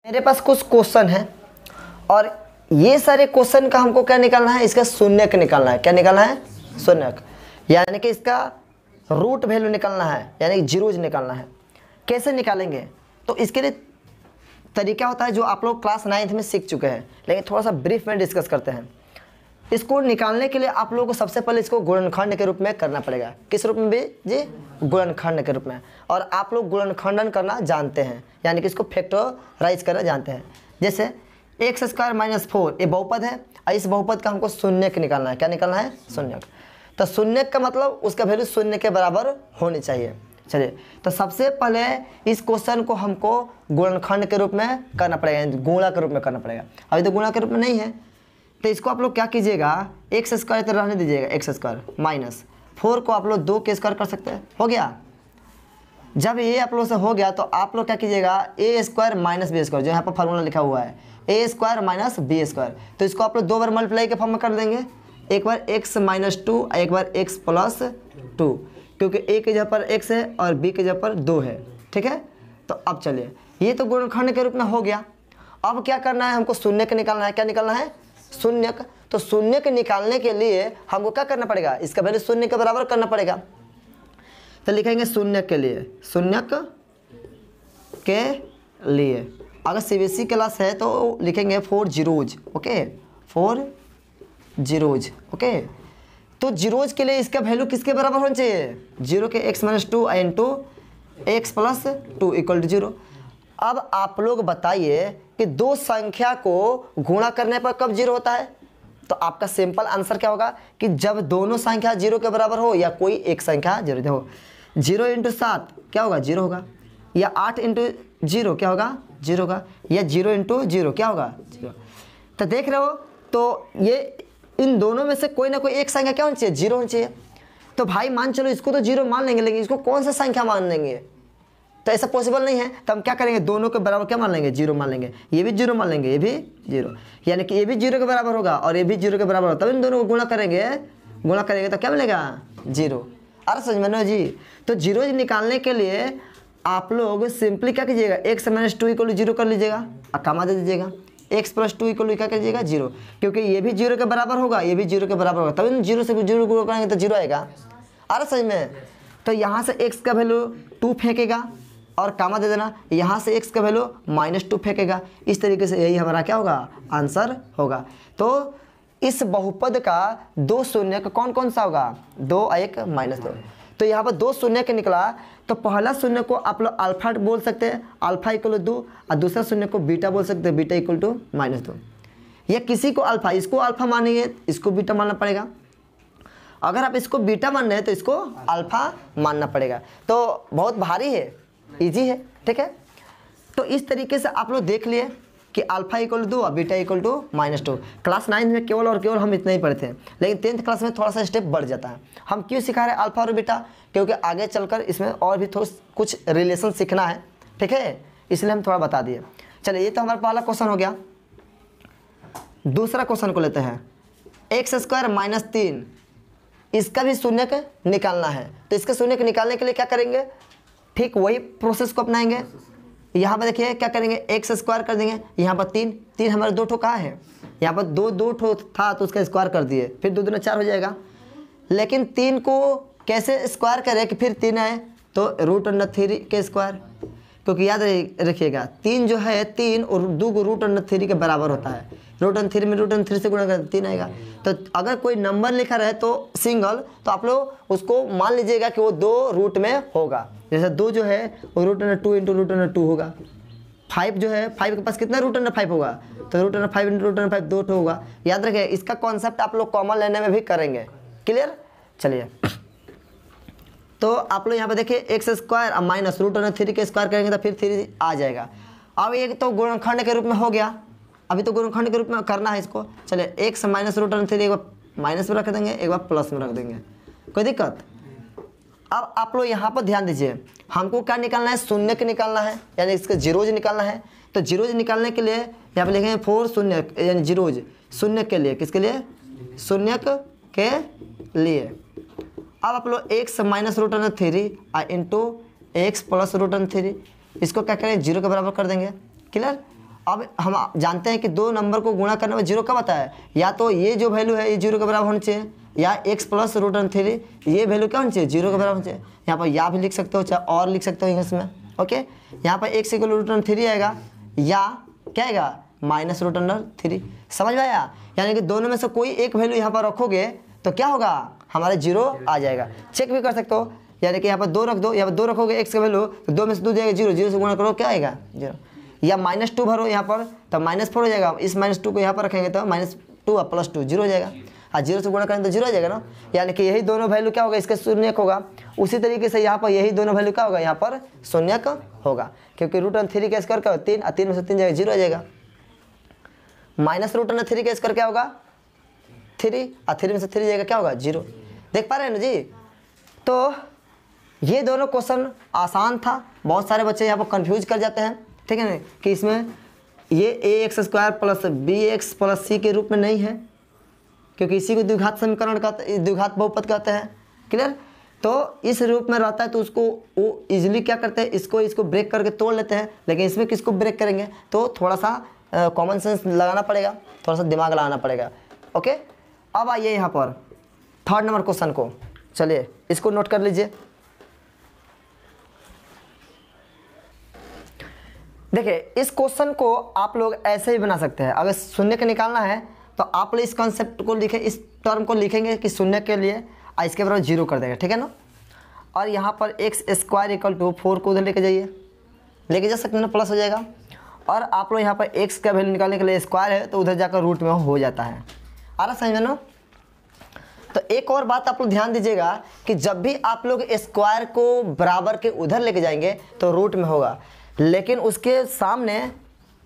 मेरे पास कुछ क्वेश्चन है और ये सारे क्वेश्चन का हमको क्या निकालना है, इसका शून्यक निकालना है। क्या निकालना है? शून्यक, यानी कि इसका रूट वैल्यू निकालना है, यानी जीरोज निकालना है। कैसे निकालेंगे? तो इसके लिए तरीका होता है जो आप लोग क्लास 9th में सीख चुके हैं, लेकिन थोड़ा सा ब्रीफ में डिस्कस करते हैं। इसको निकालने के लिए आप लोगों को सबसे पहले इसको गुणनखंड के रूप में करना पड़ेगा। किस रूप में भी जी? गुणनखंड के रूप में। और आप लोग गुणनखंडन करना जानते हैं, यानी कि इसको फैक्टराइज करना जानते हैं। जैसे एक्स स्क्वायर माइनस 4 ये बहुपद है और इस बहुपद का हमको शून्यक निकालना है। क्या निकालना है? शून्यक। तो शून्यक का मतलब उसका वैल्यू शून्य के बराबर होनी चाहिए। चलिए, तो सबसे पहले इस क्वेश्चन को हमको गुणनखंड के रूप में करना पड़ेगा, गुणा के रूप में करना पड़ेगा। अभी तो गुणा के रूप में नहीं है, तो इसको आप लोग क्या कीजिएगा, एक्स स्क्वायर तो रहने दीजिएगा, एक्स स्क्वायर माइनस 4 को आप लोग 2 के स्क्वायर कर सकते हैं। हो गया। जब ये आप लोग से हो गया तो आप लोग क्या कीजिएगा, ए स्क्वायर माइनस बी स्क्वायर, जो यहाँ पर फार्मूला लिखा हुआ है ए स्क्वायर माइनस बी स्क्वायर, तो इसको आप लोग 2 बार मल्टीप्लाई के फॉर्म में कर देंगे। एक बार एक्स माइनस 2 और एक बार एक्स प्लस 2, क्योंकि ए के जगह पर एक्स है और बी के जगह पर 2 है। ठीक है, तो अब चलिए, ये तो गुणनखंड के रूप में हो गया। अब क्या करना है, हमको शून्यक निकालना है। क्या निकालना है? शून्यक। तो शून्यक निकालने के लिए हमको क्या करना पड़ेगा, इसका वैल्यू शून्य के बराबर करना पड़ेगा। तो लिखेंगे शून्यक के लिए, शून्यक के लिए अगर सीबीएसई क्लास है तो लिखेंगे 4 जीरोज। Okay, 4 zeros. ओके, तो जीरोज के लिए इसका वैल्यू किसके बराबर होना चाहिए? 0 के x minus 2 into x plus 2 equal to 0। अब आप लोग बताइए कि दो संख्या को गुणा करने पर कब 0 होता है? तो आपका सिंपल आंसर क्या होगा कि जब दोनों संख्या 0 के बराबर हो या कोई एक संख्या 0 हो। 0 इंटू 7 क्या होगा? 0 होगा। या 8 इंटू 0 क्या होगा? 0 होगा। या 0 इंटू 0 क्या होगा? 0। तो देख रहे हो, तो ये इन दोनों में से कोई ना कोई एक संख्या क्या होनी चाहिए? 0 होनी चाहिए। तो भाई मान चलो इसको तो 0 मान लेंगे, लेकिन इसको कौन सा संख्या मान लेंगे? तो ऐसा पॉसिबल नहीं है। तो हम क्या करेंगे, दोनों के बराबर क्या मान लेंगे? 0 मान लेंगे। ये भी 0 मान लेंगे, ये भी 0, यानी कि ये भी 0 के बराबर होगा और ये भी 0 के बराबर होगा। तब इन दोनों को गुणा करेंगे तो क्या मिलेगा? 0। अरे समझ में जी। तो 0 निकालने के लिए आप लोग सिंपली क्या कीजिएगा, एक्स माइनस 2 इक्वल 0 कर लीजिएगा और कमा दे दीजिएगा। एक्स प्लस 2 इक्वल क्या कीजिएगा? 0, क्योंकि ये भी 0 के बराबर होगा, ये भी 0 के बराबर होगा। तब इन 0 से 0 गुणा करेंगे तो 0 आएगा। अरे समझ में। तो यहाँ से एक्स का वैल्यू 2 फेंकेगा और कामा दे देना, यहाँ से x का वैल्यू -2 फेंकेगा। इस तरीके से यही हमारा क्या होगा? आंसर होगा। तो इस बहुपद का 2 शून्यक कौन कौन सा होगा? 2 और 1 -2। तो यहाँ पर 2 शून्यक निकला। तो पहला शून्य को आप लोग अल्फा बोल सकते हैं, अल्फा इक्वल 2, और दूसरा शून्य को बीटा बोल सकते हैं, बीटा इक्वल टू -2। या किसी को अल्फा, इसको अल्फा मानेंगे, इसको बीटा मानना पड़ेगा। अगर आप इसको बीटा मान रहे हैं तो इसको अल्फा मानना पड़ेगा। तो बहुत भारी है, इजी है। ठीक है, तो इस तरीके से आप लोग देख लिए कि अल्फा इक्वल 2 और बीटा इक्वल टू -2। क्लास 9 में केवल और केवल हम इतना ही पढ़ते हैं, लेकिन 10th क्लास में थोड़ा सा स्टेप बढ़ जाता है। हम क्यों सिखा रहे हैं अल्फा और बीटा? क्योंकि आगे चलकर इसमें और भी थोड़ा कुछ रिलेशन सीखना है। ठीक है, इसलिए हम थोड़ा बता दिए। चलिए, ये तो हमारा पहला क्वेश्चन हो गया। दूसरा क्वेश्चन को लेते हैं, एक्स स्क्वायर माइनस 3, इसका भी शून्यक निकालना है। तो इसका शून्यक निकालने के लिए क्या करेंगे? ठीक वही प्रोसेस को अपनाएंगे। यहाँ पर देखिए क्या करेंगे, एक्स स्क्वायर कर देंगे। यहाँ पर 3 हमारे 2 ठो कहाँ है? यहाँ पर 2 ठो था तो उसका स्क्वायर कर दिए, फिर 2 दूना 4 हो जाएगा। लेकिन 3 को कैसे स्क्वायर करें कि फिर 3 आए? तो √3 के स्क्वायर, क्योंकि याद रखिएगा 3 जो है 3 और 2 को √3 के बराबर होता है। √3 में √3 से गुणा करें 3 आएगा। तो अगर कोई नंबर लिखा रहे तो सिंगल, तो आप लोग उसको मान लीजिएगा कि वो 2 रूट में होगा। जैसे 2 जो है वो √2 इंटू √2 होगा। 5 जो है, 5 के पास कितना √5 होगा? तो √5 इंटू √5 2 होगा। याद रखिए, इसका कॉन्सेप्ट आप लोग कॉमन लेने में भी करेंगे। क्लियर? चलिए, तो आप लोग यहाँ पे देखिए एक्स स्क्वायर और माइनस √3 के स्क्वायर करेंगे तो फिर 3 आ जाएगा। अब ये तो गुणनखंड के रूप में हो गया। अभी तो गुणनखंड के रूप में करना है इसको। चलिए, एक्स माइनस √3 एक बार माइनस में रख देंगे, एक बार प्लस में रख देंगे, कोई दिक्कत? अब आप लोग यहाँ पर ध्यान दीजिए, हमको क्या निकालना है? शून्यक निकालना है, यानी इसका जीरोज निकालना है। तो जीरोज निकालने के लिए यहाँ पे लिखेंगे 4 शून्यक, यानी जीरोज शून्यक के लिए। किसके लिए? शून्यक के लिए। अब आप लोग x minus √3 into x plus √3, इसको क्या करें? 0 के बराबर कर देंगे। क्लियर? अब हम जानते हैं कि दो नंबर को गुणा करने में जीरो कब आता है, या तो ये जो वैल्यू है ये जीरो के बराबर होनी चाहिए, या x प्लस रूट अंडर 3 ये वैल्यू क्या होनी चाहिए, जीरो के बराबर होनी चाहिए। यहाँ पर या भी लिख सकते हो चाहे और लिख सकते हो इंग्लिश में। ओके, यहाँ पर x इक्वल रूट अंडर 3 आएगा, या क्या आएगा माइनस रूट अंडर 3। समझ में आया? यानी कि दोनों में से कोई एक वैल्यू यहाँ पर रखोगे तो क्या होगा, हमारे जीरो आ जाएगा। चेक भी कर सकते हो, यानी कि यहाँ पर 2 रख दो, यहाँ पर 2 रखोगे x का वैल्यू तो 2 में से 2 जाएगा जीरो, जीरो से गुणा करो क्या आएगा जीरो। या -2 भरो यहाँ पर तो -4 हो जाएगा, इस -2 को यहाँ पर रखेंगे तो -2 और +2 जीरो हो जाएगा, और जीरो से गुणा करेंगे तो जीरो हो जाएगा ना। यानी कि यही दोनों वैल्यू क्या होगा, इसके शून्यक होगा। उसी तरीके से यहाँ पर यही दोनों वैल्यू क्या होगा, यहाँ पर शून्यक होगा, क्योंकि रूट अंडर 3 का स्क्वायर क्या होगा 3, और 3 में से 3 जाएगा जीरो हो जाएगा। माइनस रूट अंडर 3 का स्क्वायर क्या होगा 3, और 3 में से 3 जाएगा क्या होगा जीरो। देख पा रहे हैं ना जी? तो ये दोनों क्वेश्चन आसान था, बहुत सारे बच्चे यहाँ पर कंफ्यूज कर जाते हैं, ठीक है ना, कि इसमें ये ax square plus bx plus c के रूप में नहीं है, क्योंकि इसी को द्विघात समीकरण का द्विघात बहुपद कहते हैं। क्लियर? तो इस रूप में रहता है तो उसको वो इजीली क्या करते हैं, इसको ब्रेक करके तोड़ लेते हैं। लेकिन इसमें किसको ब्रेक करेंगे तो थोड़ा सा कॉमन सेंस लगाना पड़ेगा, थोड़ा सा दिमाग लगाना पड़ेगा। ओके, अब आइए यहाँ पर 3rd नंबर क्वेश्चन को, चलिए इसको नोट कर लीजिए। देखिए इस क्वेश्चन को आप लोग ऐसे ही बना सकते हैं। अगर शून्य का निकालना है तो आप लोग इस कॉन्सेप्ट को लिखें, इस टर्म को लिखेंगे कि शून्य के लिए इसके बराबर जीरो कर देगा, ठीक है ना। और यहाँ पर x स्क्वायर इक्वल टू 4 को उधर लेके जाइए, लेके जा सकते हैं ना, प्लस हो जाएगा। और आप लोग यहाँ पर x का वैल्यू निकालने के लिए स्क्वायर है तो उधर जाकर रूट में हो जाता है। आ रहा समझ में ना? तो एक और बात आप लोग ध्यान दीजिएगा कि जब भी आप लोग स्क्वायर को बराबर के उधर लेके जाएंगे तो रूट में होगा, लेकिन उसके सामने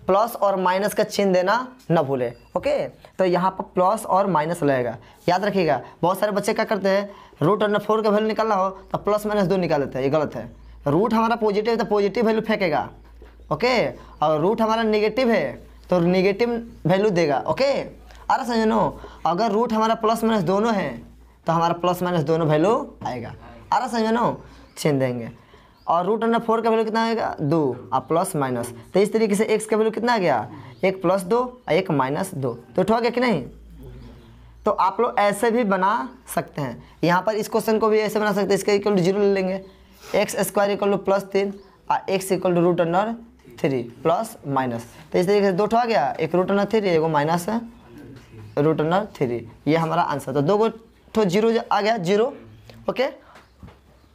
प्लस और माइनस का चिन्ह देना न भूले। ओके, तो यहाँ पर प्लस और माइनस लगेगा, याद रखिएगा। बहुत सारे बच्चे क्या करते हैं, रूट अंडर 4 का वैल्यू निकालना हो तो प्लस माइनस 2 निकाल लेते हैं, ये गलत है। रूट हमारा पॉजिटिव है तो पॉजिटिव वैल्यू फेंकेगा, ओके, और रूट हमारा नेगेटिव है तो नेगेटिव वैल्यू देगा। ओके, अरे समझो, अगर रूट हमारा प्लस माइनस दोनों है तो हमारा प्लस माइनस दोनों वैल्यू आएगा। अरे समझो, चिन्ह देंगे। और रूट अंडर 4 का वैल्यू कितना आएगा 2 और प्लस माइनस, तो इस तरीके से x का वैल्यू कितना आ गया, 1 + 2 और 1 - 2, तो उठा गया कि नहीं। तो आप लोग ऐसे भी बना सकते हैं, यहाँ पर इस क्वेश्चन को भी ऐसे बना सकते हैं, इसका इक्वल टू 0 ले लेंगे, x स्क्वायर इक्वल टू +3 और x equal to root under 3 plus minus, तो इस तरीके से 2 आ गया, एक रूट अंडर 3 एक माइनस रूट अंडर 3, ये हमारा आंसर। तो 2 तो 0 आ गया 0, ओके,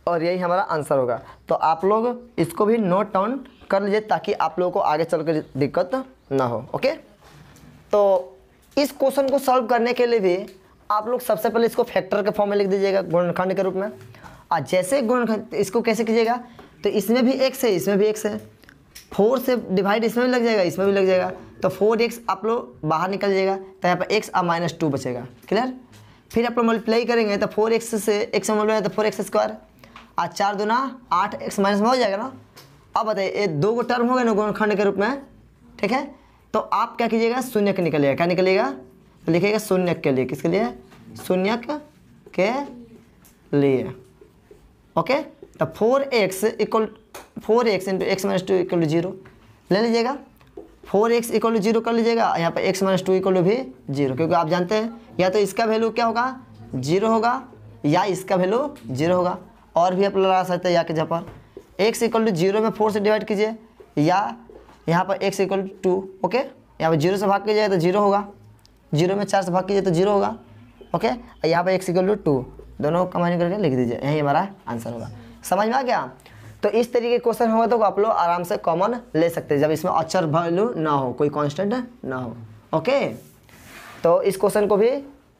और यही हमारा आंसर होगा। तो आप लोग इसको भी नोट डाउन कर लीजिए ताकि आप लोगों को आगे चलकर दिक्कत ना हो। ओके, तो इस क्वेश्चन को सॉल्व करने के लिए भी आप लोग सबसे पहले इसको फैक्टर के फॉर्म में लिख दीजिएगा, गुणनखंड के रूप में। और जैसे गुणनखंड इसको कैसे कीजिएगा, तो इसमें भी x है, इसमें भी x है, 4 से डिवाइड इसमें भी लग जाएगा, इसमें भी लग जाएगा, तो 4x आप लोग बाहर निकल जाएगा, तो यहाँ पर x और -2 बचेगा। क्लियर? फिर आप लोग मल्टीप्लाई करेंगे तो 4x से x में मल्टीप्लाई तो 4x स्क्वायर, आज 4 दूना 8x माइनस में हो जाएगा ना। अब बताइए ये 2 को टर्म हो गए ना गुणनखंड के रूप में, ठीक है। तो आप क्या कीजिएगा, शून्य के निकलिएगा, क्या निकलेगा, तो लिखिएगा शून्य के लिए, किसके लिए, शून्य के लिए। ओके, तो 4x equal 4x into x - 2 equal to 0 ले लीजिएगा, 4x इक्वल टू 0 कर लीजिएगा, यहाँ पर x - 2 इक्वल टू भी 0, क्योंकि आप जानते हैं या तो इसका वैल्यू क्या होगा 0 होगा या इसका वैल्यू 0 होगा। और भी आप लगा सकते हैं या कि जहाँ पर x इक्वल टू 0 में 4 से डिवाइड कीजिए, या यहाँ पर x इक्वल टू 2, ओके, यहाँ पर 0 से भाग कीजिए तो 0 होगा, 0 में 4 से भाग कीजिए तो 0 होगा, ओके, और यहाँ पर x इक्वल टू 2, दोनों कंबाइन करके लिख दीजिए, यही हमारा आंसर होगा। समझ में आ गया? तो इस तरीके के क्वेश्चन होगा तो आप लोग आराम से कॉमन ले सकते हैं, जब इसमें अचर वैल्यू ना हो, कोई कॉन्स्टेंट ना हो। ओके, तो इस क्वेश्चन को भी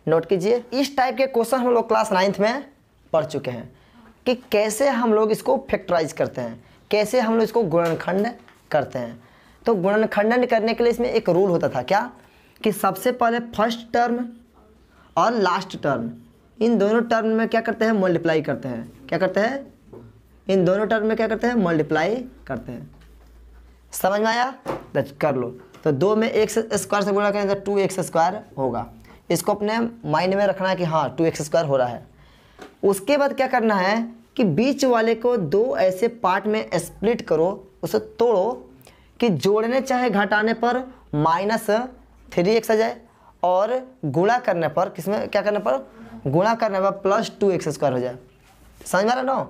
नोट कीजिए। इस टाइप के क्वेश्चन हम लोग क्लास 9th में पढ़ चुके हैं कि कैसे हम लोग इसको फैक्टराइज करते हैं, कैसे हम लोग इसको गुणनखंड करते हैं। तो गुणनखंडन करने के लिए इसमें एक रूल होता था, क्या, कि सबसे पहले फर्स्ट टर्म और लास्ट टर्म, इन दोनों टर्म में क्या करते हैं, मल्टीप्लाई करते हैं। क्या करते हैं, इन दोनों टर्म में क्या करते हैं, मल्टीप्लाई करते हैं। समझ में आया? तो कर लो। तो 2 में x स्क्वायर से गुणा करें तो 2x स्क्वायर होगा, इसको अपने माइंड में रखना है कि हाँ 2x स्क्वायर हो रहा है। उसके बाद क्या करना है कि बीच वाले को 2 ऐसे पार्ट में स्प्लिट करो, उसे तोड़ो कि जोड़ने चाहे घटाने पर -3x आ जाए और गुणा करने पर किसमें क्या करने पर गुणा करने पर +2x² हो जाए। समझ में आ रहा ना?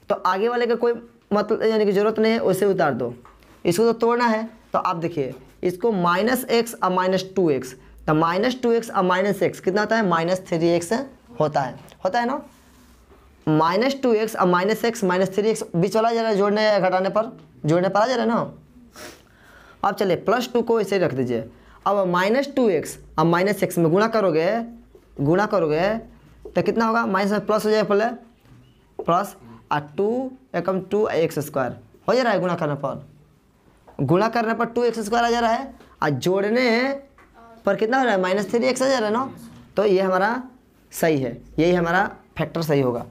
तो आगे वाले का कोई मतलब यानी कि जरूरत नहीं है, उसे उतार दो। इसको तो तोड़ना है, तो आप देखिए इसको -x और -2x, तो -2x और -x कितना होता है? -3x होता है ना? -2x और -x -3x बीच वाला जा रहा है, जोड़ने या घटाने पर जोड़ने पर आ जा रहा है ना। अब चलिए +2 को ऐसे रख दीजिए। अब -2x और -x में गुणा करोगे तो कितना होगा? माइनस में प्लस हो जाएगा, पहले प्लस और 2 एकम 2x² हो जा रहा है। गुणा करने पर 2x² आ जा रहा है और जोड़ने पर कितना हो रहा है? -3x आ जा रहा है ना। तो ये हमारा सही है, यही हमारा फैक्टर सही होगा।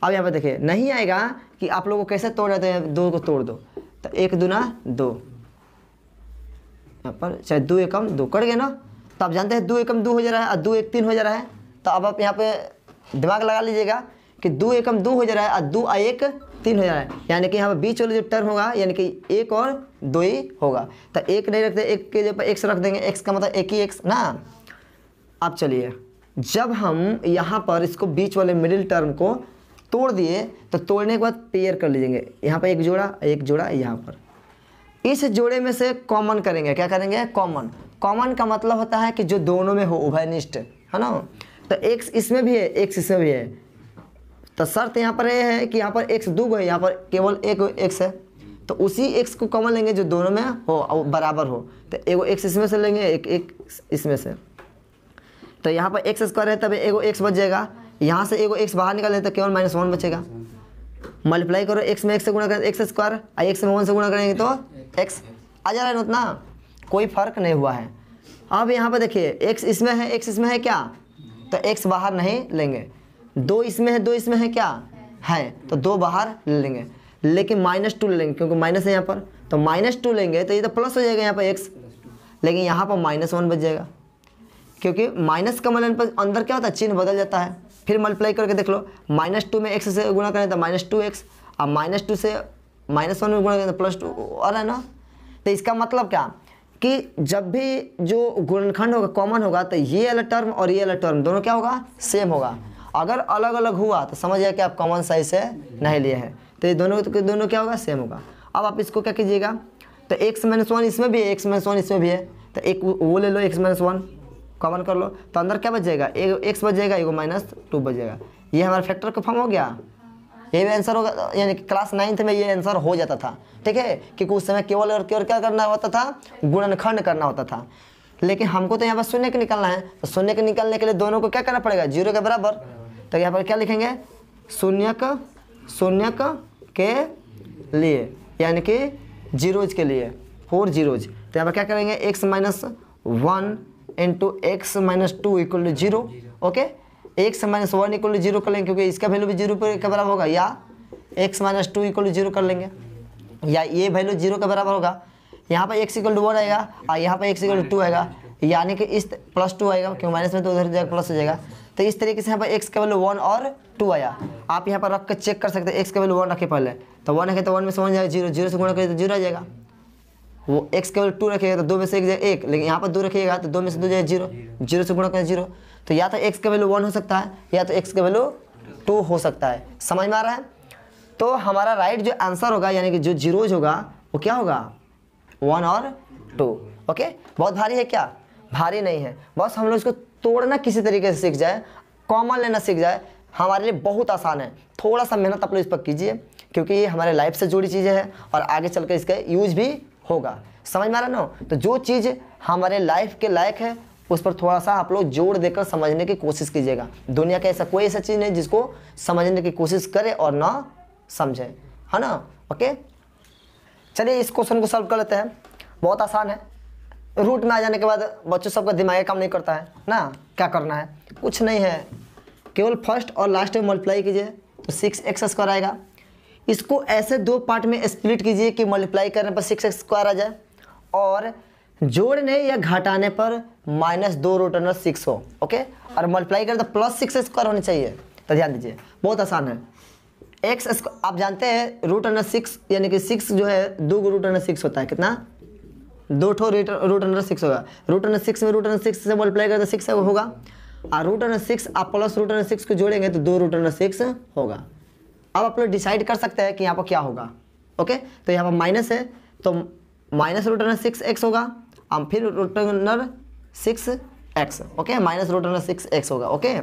अब यहाँ पर देखिए नहीं आएगा कि आप लोगों को कैसे तोड़ रहे थे, 2 को तोड़ दो तो 1 दूना 2, यहाँ पर चाहे 2 एकम 2 कट गए ना। तो आप जानते हैं 2 एकम 2 हो जा रहा है और 2 एक 3 हो जा रहा है। तो अब आप यहाँ पे दिमाग लगा लीजिएगा कि 2 एकम 2 हो जा रहा है और 2 और 1 3 हो जा रहा है, यानी कि यहाँ पर बीच वाला जो टर्म होगा यानी कि 1 और 2 ही होगा। तो 1 नहीं रखते, 1 के जगह x रख देंगे, x का मतलब एक ही x ना। अब चलिए जब हम यहाँ पर इसको बीच वाले मिडिल टर्म को तोड़ दिए तो तोड़ने के बाद पेयर कर लीजिएंगे, यहाँ पर एक जोड़ा यहाँ पर। इस जोड़े में से कॉमन करेंगे, क्या करेंगे? कॉमन का मतलब होता है कि जो दोनों में हो, उभयनिष्ठ, है ना। तो x इसमें भी है, x इसमें भी है। तो शर्त यहाँ पर यह है कि यहाँ पर x 2 है, यहाँ पर केवल एक x है। तो उसी x को कॉमन लेंगे जो दोनों में हो और बराबर हो। तो एगो x इसमें से लेंगे, एक इसमें से। तो यहाँ पर x² है, तब एगो x बच जाएगा। यहाँ से एगो x बाहर निकाल लेते तो केवल -1 बचेगा। मल्टीप्लाई करो, x में x से गुणा करें x² और x में 1 से गुणा करेंगे तो x आ जा रहा है ना, उतना कोई फर्क नहीं हुआ है। अब यहाँ पर देखिए x इसमें है क्या? तो x बाहर नहीं लेंगे। 2 इसमें है, 2 इसमें है क्या है? तो 2 बाहर ले लेंगे, लेकिन -2 ले लेंगे क्योंकि माइनस है यहाँ पर। तो -2 लेंगे तो ये तो प्लस हो जाएगा यहाँ पर x, लेकिन यहाँ पर -1 बच जाएगा क्योंकि माइनस का मतलब पर अंदर क्या होता है? चिन्ह बदल जाता है। फिर मल्टीप्लाई करके देख लो, -2 में x से गुणा करें तो -2x और -2 से -1 में गुणा करें तो +2 आ रहा है ना। तो इसका मतलब क्या कि जब भी जो गुणनखंड होगा कॉमन होगा तो ये वाला टर्म और ये वाला टर्म दोनों क्या होगा? सेम होगा। अगर अलग अलग हुआ तो समझ जाए कि आप कॉमन साइज से नहीं लिए हैं, तो ये दोनों क्या होगा? सेम होगा। अब आप इसको क्या कीजिएगा? तो x - 1 इसमें भी है, x - 1 इसमें भी है, तो एक वो ले लो, x - 1 कॉमन कर लो, तो अंदर क्या बच जाएगा? एगो x बच जाएगा, एगो -2 बच जाएगा। ये हमारा फैक्टर का फॉर्म हो गया। ये भी आंसर होगा, यानी कि क्लास 9th में ये आंसर हो जाता था, ठीक है। क्योंकि उस समय केवल और क्या करना होता था? गुणनखंड करना होता था। लेकिन हमको तो यहाँ पर शून्य के निकालना है, तो शून्य के निकालने के लिए दोनों को क्या करना पड़ेगा? 0 के बराबर। तो यहाँ पर क्या लिखेंगे? शून्य के लिए, यानी कि जीरोज के लिए, 4 जीरोज। तो यहाँ पर क्या करेंगे? x - 1 into x - 2 equal to 0। Okay, x - 1 equal to 0 कर लेंगे क्योंकि इसका वैल्यू भी 0 के बराबर होगा, या x - 2 इक्वल टू 0 कर लेंगे, या ये वैल्यू 0 के बराबर होगा। यहाँ पर x इक्वल टू 1 आएगा और यहाँ पर x इक्वल टू 2 आएगा, यानी कि इस +2 आएगा क्योंकि माइनस में तो उधर जाएगा प्लस हो जाएगा। तो इस तरीके से यहाँ पर x का वैल्यू 1 और 2 आया। आप यहाँ पर रख कर चेक कर सकते हैं, x का वैल्यू 1 रखे पहले, तो 1 रखे तो 1 में से 1 जाएगा 0, 0 से गुणा करें तो 0 आ जाएगा। वो x के वैल्यू 2 रखिएगा तो 2 में से 1 जाएगा 1, लेकिन यहाँ पर 2 रखिएगा तो 2 में से 2 जाएगा 0, 0 से गुणा करें 0। तो या तो x का वैल्यू 1 हो सकता है या तो x का वैल्यू 2 हो सकता है। समझ में आ रहा है? तो हमारा राइट जो आंसर होगा यानी कि जो जीरोज होगा वो क्या होगा? 1 और 2। ओके, बहुत भारी है क्या? भारी नहीं है, बस हम लोग इसको तोड़ना किसी तरीके से सीख जाए, कॉमन लेना सीख जाए, हमारे लिए बहुत आसान है। थोड़ा सा मेहनत आप लोग इस पर कीजिए क्योंकि ये हमारे लाइफ से जुड़ी चीज़ें हैं और आगे चल कर इसका यूज भी होगा। समझ में आ रहा ना? तो जो चीज़ हमारे लाइफ के लायक है उस पर थोड़ा सा आप लोग जोड़ देकर समझने की कोशिश कीजिएगा। दुनिया का ऐसा कोई ऐसा चीज़ नहीं जिसको समझने की कोशिश करे और ना समझे, है ना। ओके, चलिए इस क्वेश्चन को सॉल्व कर लेते हैं। बहुत आसान है। रूट में आ जाने के बाद बच्चों सबका दिमाग काम नहीं करता है ना। क्या करना है? कुछ नहीं है, केवल फर्स्ट और लास्ट में मल्टीप्लाई कीजिए तो 6x² आएगा। इसको ऐसे 2 पार्ट में स्प्लिट कीजिए कि मल्टीप्लाई करने पर 6x² आ जाए और जोड़ने या घटाने पर -2√6 हो। ओके, और मल्टीप्लाई करें तो +6² होनी चाहिए। तो ध्यान दीजिए, बहुत आसान है। x आप जानते हैं √6 यानी कि 6 जो है 2 √6 होता है, कितना? दो ठो रूट अंडर 6 होगा। रूट अंडर 6 में रूट अंडर 6 से मल्टीप्लाई करते 6 होगा, और रूट अंडर 6 आप प्लस रूट अंडर 6 को जोड़ेंगे तो 2 रूट अंडर 6 होगा। अब आप लोग डिसाइड कर सकते हैं कि यहाँ पर क्या होगा। ओके, तो यहाँ पर माइनस है तो माइनस रूट अंडर 6x होगा, अब फिर root under 6x। Okay, minus root under 6x होगा। ओके,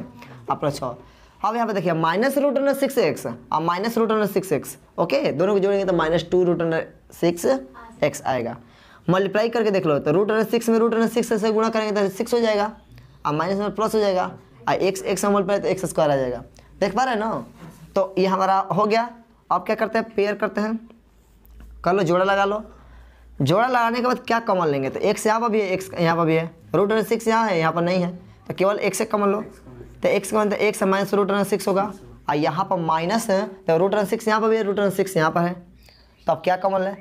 अपना 6। अब यहाँ पे देखिए माइनस रूट अंडर 6x और minus root under 6x। Okay, दोनों को जोड़ेंगे तो माइनस 2 रूट अंडर 6x आएगा। मल्टीप्लाई करके देख लो तो रूट अंडर 6 में रूट अंडर 6 से गुणा करेंगे तो 6 हो जाएगा, और माइनस में प्लस हो जाएगा, और x में मल्टीप्लाई तो x स्क्वायर आ जाएगा। देख पा रहे हैं ना। तो ये हमारा हो गया। अब क्या करते हैं, पेयर करते हैं, कर लो, जोड़ा लगा लो। जोड़ा लगाने के बाद क्या कॉमन लेंगे, तो x यहाँ पर भी है, x यहाँ पर भी है, रूट अंडर 6 यहाँ है, यहाँ पर नहीं है, तो केवल x से कॉमन लो। तो x का मतलब x माइनस रूट अंडर 6 होगा, और यहाँ पर माइनस है तो रूट अंडर 6 यहाँ पर भी है, रूट अंडर 6 यहाँ पर है, तो अब क्या कॉमन ले,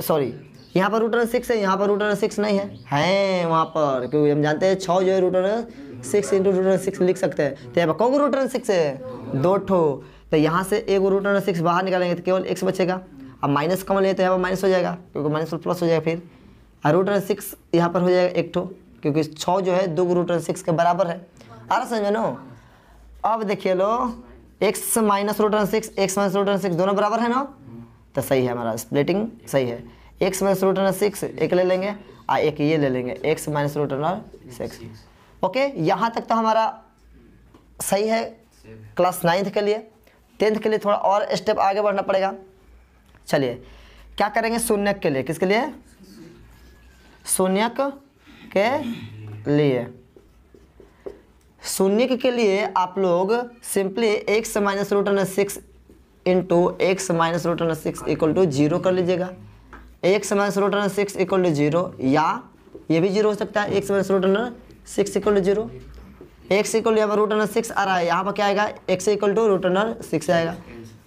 सॉरी यहाँ पर रूट अंडर 6 है, यहाँ पर रूट अंडर 6 नहीं है वहाँ पर, क्योंकि हम जानते हैं 6 जो है root under 6 into root under 6 लिख सकते हैं। तो यहाँ पर कौन रूट अंडर 6 है, 2 ठो, तो यहाँ से एक रूट अंडर 6 बाहर निकालेंगे तो केवल x बचेगा। अब माइनस कॉमन लेते हैं, यहाँ पर माइनस हो जाएगा क्योंकि माइनस पर प्लस हो जाएगा, फिर और रूट अंडर 6 यहाँ पर हो जाएगा 1 ठो, क्योंकि 6 जो है 2 रूट अंडर 6 के बराबर है। आ रहा समझ में नो। अब देखिए लो, x minus root under 6 x minus root under 6 दोनों बराबर है ना, तो सही है, हमारा स्प्लिटिंग सही है। x माइनस रूट अंडर 6 एक ले लेंगे और एक ये ले लेंगे, x minus root under 6। Okay, यहाँ तक तो हमारा सही है क्लास 9th के लिए। 10th के लिए थोड़ा और स्टेप आगे बढ़ना पड़ेगा। चलिए क्या करेंगे, शून्यक के लिए, किसके लिए, शून्यक के लिए। शून्यक के लिए आप लोग simply x minus root under 6 into x minus root under 6 equal to 0 कर लीजिएगा। x minus root under 6 equal to 0, या ये भी 0 हो सकता है, x minus root under 6 equal to 0। x equal यहाँ पर रूट अंडर 6 आ रहा है, यहाँ पर क्या आएगा, x equal to root under 6 आएगा।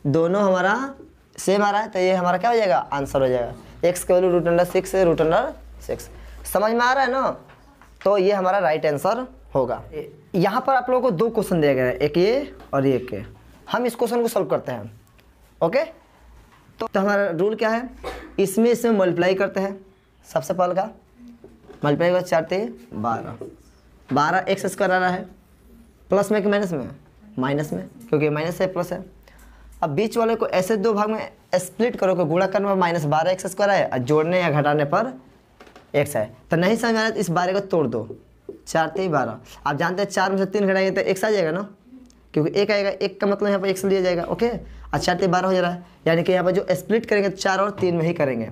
दोनों हमारा सेम आ रहा है, तो ये हमारा क्या हो जाएगा, आंसर हो जाएगा। x के वैल्यू रूट अंडर 6 से रूट अंडर 6। समझ में आ रहा है ना। तो ये हमारा राइट आंसर होगा। यहाँ पर आप लोगों को 2 क्वेश्चन दिया गया है, एक ये और एक ये। हम इस क्वेश्चन को सॉल्व करते हैं। ओके, तो हमारा रूल क्या है, इसमें मल्टीप्लाई करते हैं। सबसे पहले का मल्टीप्लाई कर 4 × 12, 12 x स्क्वायर आ रहा है, प्लस में कि माइनस में, माइनस में, क्योंकि माइनस है प्लस है। अब बीच वाले को ऐसे 2 भाग में स्प्लिट करो कि गुणा करने पर माइनस 12 x स्क्वायर है और जोड़ने या घटाने पर x है। तो नहीं समझ में आया तो इस 12 को तोड़ दो, 4 × 12। आप जानते हैं 4 में से 3 घटाएंगे तो x आ जाएगा ना, क्योंकि 1 आएगा, 1 का मतलब यहाँ पर x लिया जाएगा। ओके, और 4 × 12 हो जा रहा है, यानी कि यहाँ पर जो स्प्लिट करेंगे 4 और 3 में ही करेंगे।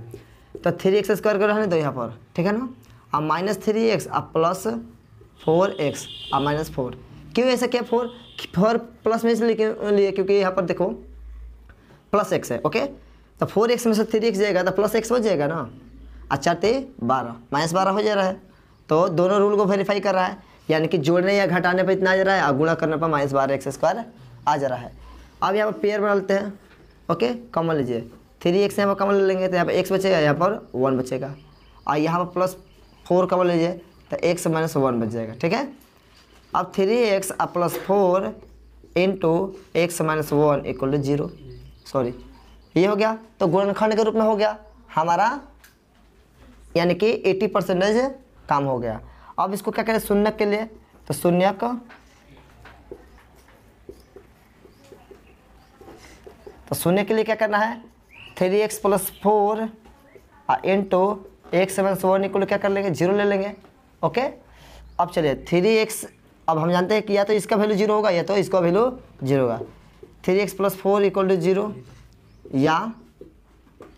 तो 3x स्क्वायर कर रहने दो यहाँ पर, ठीक है ना। अब माइनस 3x अब प्लस 4x अब माइनस 4। क्यों ऐसा किया, 4 प्लस में इसलिए लिए क्योंकि यहाँ पर देखो प्लस x है। ओके, तो 4x में से 3x जाएगा तो प्लस x बच जाएगा ना, और 4 × 12 माइनस 12 हो जा रहा है। तो दोनों रूल को वेरीफाई कर रहा है, यानी कि जोड़ने या घटाने पर इतना आ जा रहा है और गुणा करने पर माइनस 12 x स्क्वायर आ जा रहा है। अब यहाँ पर पेयर बना लेते हैं। ओके, कॉमन लीजिए, 3x यहाँ पर कॉमन ले लेंगे तो यहाँ पर x बचेगा, यहाँ पर 1 बचेगा, और यहाँ पर प्लस 4 कॉमन लीजिए तो x माइनस 1 बच जाएगा। ठीक है, अब 3x plus 4 into x minus 1 equal to 0। Sorry, ये हो गया, तो गुणनखंड के रूप में हो गया हमारा, यानी कि 80% काम हो गया। अब इसको क्या करें शून्यक के लिए, तो शून्यक के लिए क्या करना है, 3x plus 4 into x minus 1 equal क्या कर लेंगे, 0 ले लेंगे। ओके, अब चलिए 3x, अब हम जानते हैं कि या तो इसका वैल्यू 0 होगा या तो इसका वैल्यू 0 होगा। 3x प्लस 4 इक्वल टू 0 या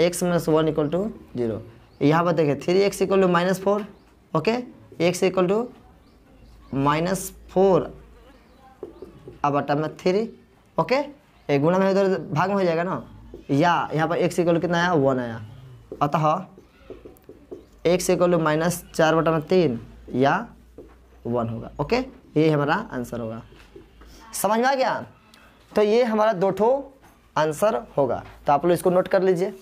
x माइनस 1 इक्वल टू 0। यहाँ पर देखिए 3x equal to minus 4, okay, x equal to minus 4 अब बटा में 3। ओके, एक गुणा में उधर भाग में हो जाएगा ना, या यहाँ पर x इक्वल कितना आया, 1 आया। अतः x इक्वल टू माइनस 4/3 या 1 होगा। ओके, ये हमारा आंसर होगा। समझ में आ गया। तो ये हमारा 2 ठो आंसर होगा, तो आप लोग इसको नोट कर लीजिए।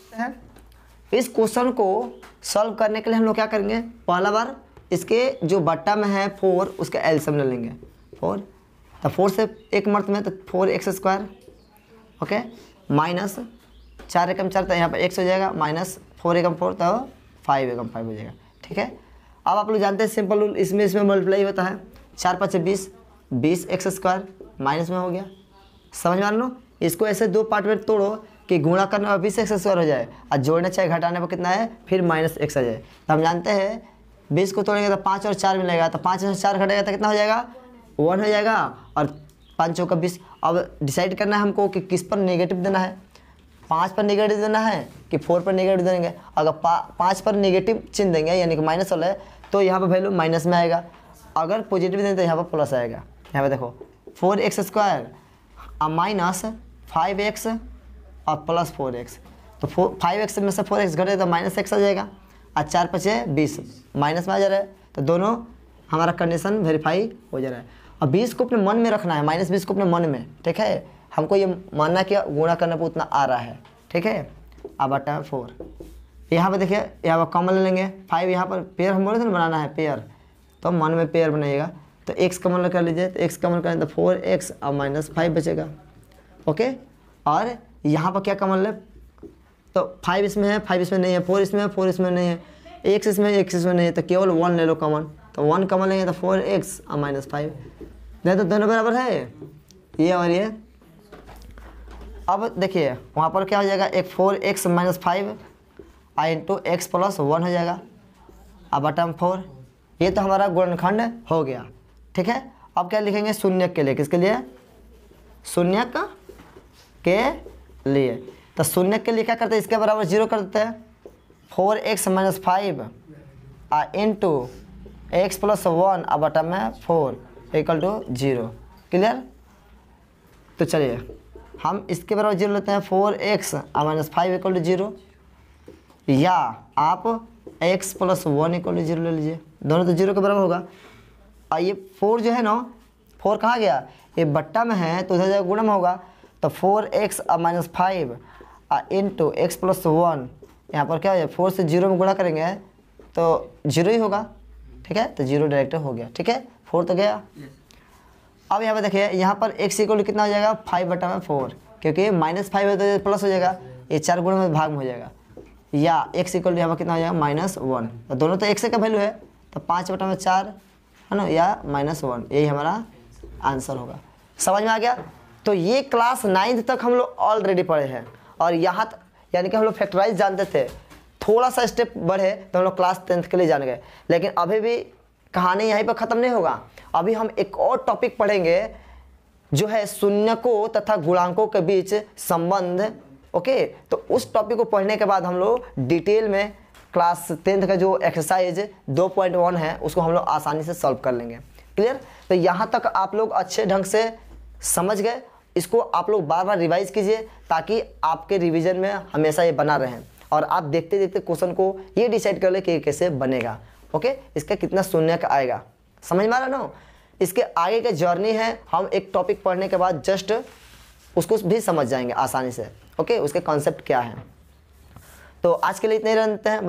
इस क्वेश्चन को सॉल्व करने के लिए हम लोग क्या करेंगे, पहला बार इसके जो बट्टा में है 4 उसका एलसीएम ले लेंगे। 4 तो 4 से एक मर्त में तो 4x स्क्वायर, ओके, माइनस 4 एकम 4 तो यहाँ पर x हो जाएगा, माइनस 4 एकम 4 तो 5 एकम 5 हो जाएगा। ठीक है। अब आप लोग जानते हैं सिंपल रूल, इसमें मल्टीप्लाई होता है, 4 5 20, 20 एक्स स्क्वायर माइनस में हो गया। समझ में लो, इसको ऐसे दो पार्ट में तोड़ो कि गुणा करने पर 20 एक्स स्क्वायर हो जाए और जोड़ने चाहे घटाने पर कितना है फिर माइनस एक्स आ जाए। तो हम जानते हैं 20 को तोड़ेंगे तो 5 और 4 मिलेगा, तो 5 और 4 घटेगा तो कितना हो जाएगा 1 हो जाएगा, और 5 चौका 20। अब डिसाइड करना है हमको कि किस पर नेगेटिव देना है, 5 पर नेगेटिव देना है कि 4 पर नेगेटिव देंगे। अगर 5 पर नेगेटिव चिन्ह देंगे यानी कि माइनस वाला है तो यहाँ पर वैल्यू माइनस में आएगा, अगर पॉजिटिव देंगे तो यहाँ पर प्लस आएगा। यहाँ पर देखो 4x स्क्वायर माइनस 5x और प्लस 4x, तो 5x में से 4x घटे तो माइनस x आ जाएगा, और 4 5 20 माइनस में आ जा रहा है, तो दोनों हमारा कंडीशन वेरीफाई हो जा रहा है। और 20 को अपने मन में रखना है, माइनस 20 को अपने मन में, ठीक है। हमको ये मानना कि गुणा करने पर उतना आ रहा है, ठीक है। अब बटा है 4, यहाँ पर देखिए यहाँ पर कॉमन ले लेंगे 5, यहाँ पर पेयर हम बोले थे ना बनाना है पेयर, तो मन में पेयर बनाइएगा, तो x कॉमन कर लीजिए, तो x कॉमन करें तो 4x और माइनस 5 बचेगा, ओके। और यहाँ पर क्या कॉमन ले, तो 5 इसमें है, 5 इसमें नहीं है, 4 इसमें है, 4 इसमें नहीं है, x इसमें है, x इसमें नहीं है, तो केवल 1 ले लो कॉमन, तो 1 कॉमन लेंगे तो 4x और माइनस 5, नहीं तो दोनों बराबर है ये और ये। अब देखिए वहाँ पर क्या हो जाएगा, एक 4x minus 5 into x plus 1 हो जाएगा, अब बटम 4, ये तो हमारा गुणनखंड हो गया, ठीक है। अब क्या लिखेंगे शून्यक के लिए, किसके लिए, शून्यक के लिए, तो शून्यक के लिए क्या करते हैं, इसके बराबर 0 कर देते हैं, 4x minus 5 into x plus 1 अब बटम में 4 इक्वल टू 0, क्लियर। तो चलिए हम इसके बराबर 0 लेते हैं, 4x माइनस 5 इक्वल टू 0, या आप x प्लस 1 इक्वल टू 0 ले लीजिए, दोनों तो 0 के बराबर होगा। और ये 4 जो है ना, 4 कहाँ गया, ये बट्टा में है तो उधर जाकर गुणा में होगा, तो 4x minus 5 into x plus 1, यहाँ पर क्या हो जाए 4 से 0 में गुणा करेंगे तो 0 ही होगा, ठीक है, तो 0 डायरेक्ट हो गया, ठीक है, 4 तो गया। अब यहाँ पर देखिए यहाँ पर x इक्वल कितना हो जाएगा 5 बटा में 4, क्योंकि माइनस 5 है तो प्लस हो जाएगा, ये 4 गुणा में भाग में हो जाएगा, या x इक्वल यहाँ पर कितना हो जाएगा -1, तो दोनों तो x का वैल्यू है, तो 5 बटा में 4 है ना, या -1, यही हमारा आंसर होगा। समझ में आ गया। तो ये क्लास 9th तक हम लोग ऑलरेडी पढ़े हैं, और यहाँ यानी कि हम लोग फैक्टराइज जानते थे, थोड़ा सा स्टेप बढ़े तो हम लोग क्लास 10th के लिए जान गए, लेकिन अभी भी कहानी यहीं पर ख़त्म नहीं होगा। अभी हम एक और टॉपिक पढ़ेंगे जो है शून्यकों तथा गुणांकों के बीच संबंध, ओके। तो उस टॉपिक को पढ़ने के बाद हम लोग डिटेल में क्लास 10th का जो एक्सरसाइज 2.1 है उसको हम लोग आसानी से सॉल्व कर लेंगे, क्लियर। तो यहाँ तक आप लोग अच्छे ढंग से समझ गए, इसको आप लोग बार बार रिवाइज कीजिए ताकि आपके रिवीजन में हमेशा ये बना रहे, और आप देखते देखते क्वेश्चन को ये डिसाइड कर ले कि कैसे बनेगा, ओके, इसका कितना शून्य का आएगा। समझ में आ रहा ना। इसके आगे का जर्नी है, हम एक टॉपिक पढ़ने के बाद जस्ट उसको भी समझ जाएंगे आसानी से, ओके, उसके कॉन्सेप्ट क्या है। तो आज के लिए इतने ही रहते हैं।